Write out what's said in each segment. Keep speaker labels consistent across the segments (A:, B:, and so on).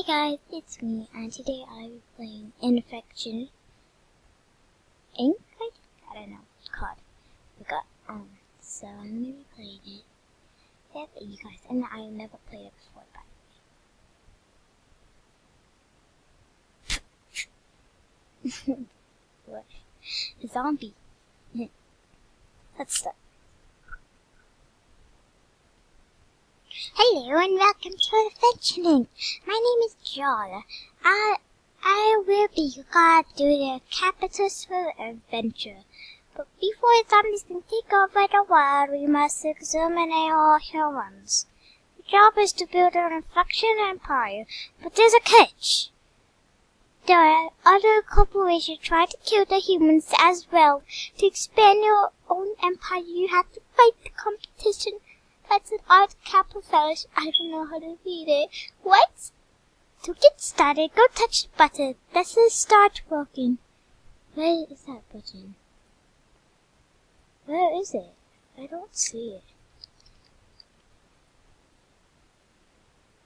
A: guys, it's me, and today I'll be playing Infection Inc. I don't know, COD. Forgot. So I'm gonna be playing it. Yeah, you guys, and I've never played it before, by the way. What? A zombie. Let's start. Hello and welcome to Infection Inc. My name is Joel. I will be your guide through the capital adventure. But before zombies can take over the world, we must exterminate all humans. The job is to build an infection empire, but there's a catch. There are other corporations trying to kill the humans as well. To expand your own empire, you have to fight the competition. That's an art capitalist. I don't know how to read it. What? To get started, go touch the button. That says start working. Where is that button? Where is it? I don't see it.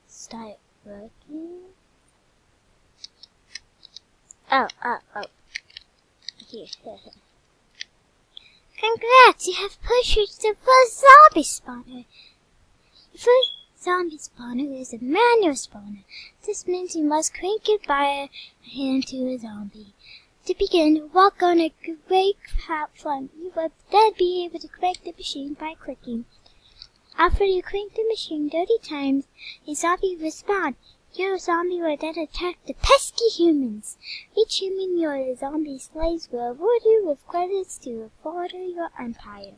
A: Start working. Oh. Here. Congrats, you have purchased the first zombie spawner. The first zombie spawner is a manual spawner. This means you must crank it by hand to a zombie. To begin, walk on a great platform. You will then be able to crank the machine by clicking. After you crank the machine 30 times, a zombie will spawn. Your zombie will then attack the pesky humans. Each human your zombie slays will reward you with credits to further your empire.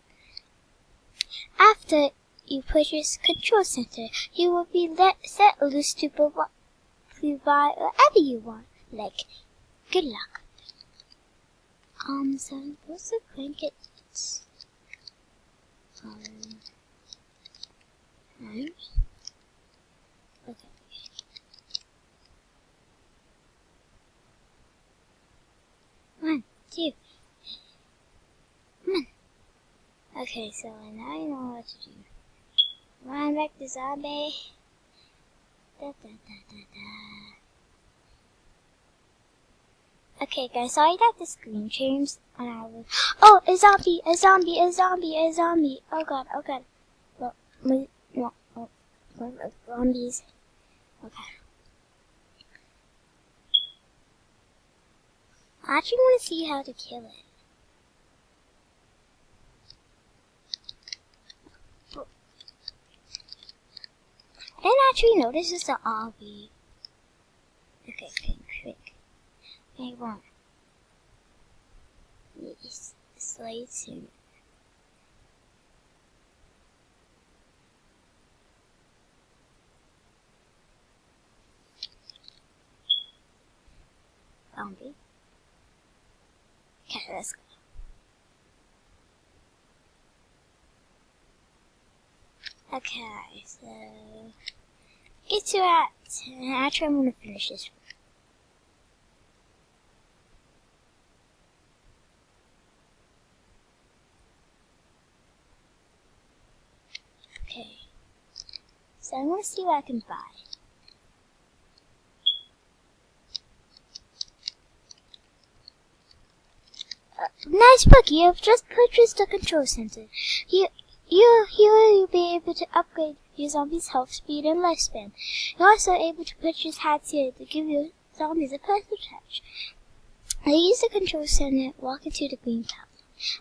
A: After you purchase Control Center, you will be set loose to provide whatever you want. Like, good luck. So I'm supposed to crank it. Okay. 1, 2. Come on. Okay, so now I know what to do. Run back the zombie. Okay, guys, sorry that the screen changed. And I will. Oh, a zombie! Oh god. No. Zombies. Okay. I actually want to see how to kill it. I didn't actually notice it's an RV. Okay, quick. I want these slates here. Zombie. Okay, let's go. Okay, so get to it. Actually, I'm gonna finish this. Okay, so I'm gonna see what I can buy. Nice book. You have just purchased the Control Center. You'll be able to upgrade your zombies' health, speed, and lifespan. You're also able to purchase hats here to give your zombies a personal touch. Now use the Control Center, walk into the green tower.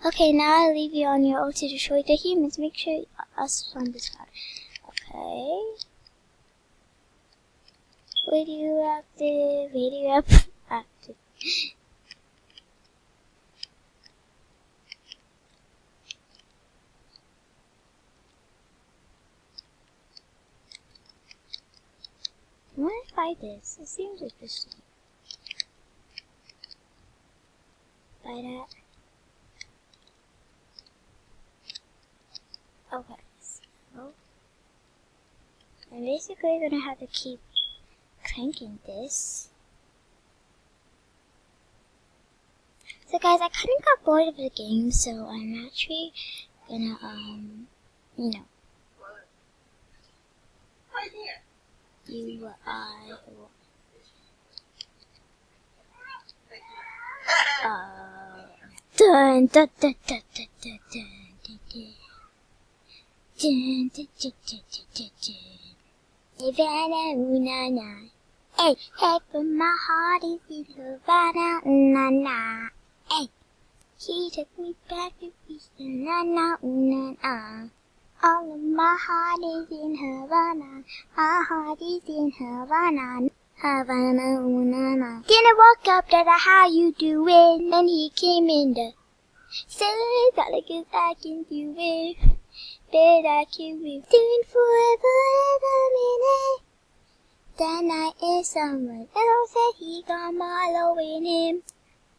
A: Okay, now I'll leave you on your own to destroy the humans. Make sure us zombies out. Okay. Radioactive. I want to buy this. It seems interesting. Buy that. Okay, so I'm basically gonna have to keep cranking this. So guys, I kinda got bored of the game, so I'm actually gonna right here. You are the one. dun dun dun dun dun dun dun dun dun dun dun dun dun dun. Havana, ooh na na. Hey, hey, but my heart is in Havana, ooh na na. Hey, she took me back to Houston, na na, ooh na na. All of my heart is in Havana. My heart is in Havana. Havana, ooh na na. Then I woke up to the how you doing, and he came in the said felt like I can do it, but I can be doing forever, every minute. Then I is someone else that he got Marlo in him.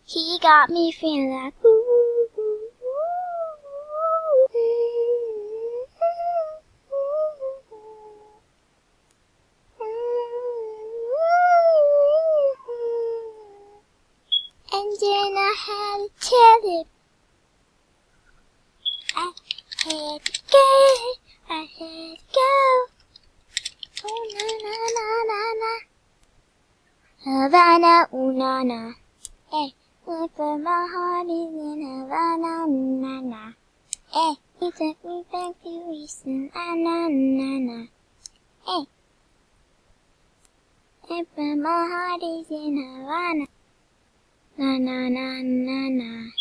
A: He got me feeling like ooh, ooh, ooh, ooh, and then I had to tell him I had to go, I had to go. Oh na na na na na. Havana, ooh na na. Hey, look for my heart is in Havana, ooh na na. Hey, he took me back to Houston, na na na na. Hey, and for my heart is in Havana, na na na na na.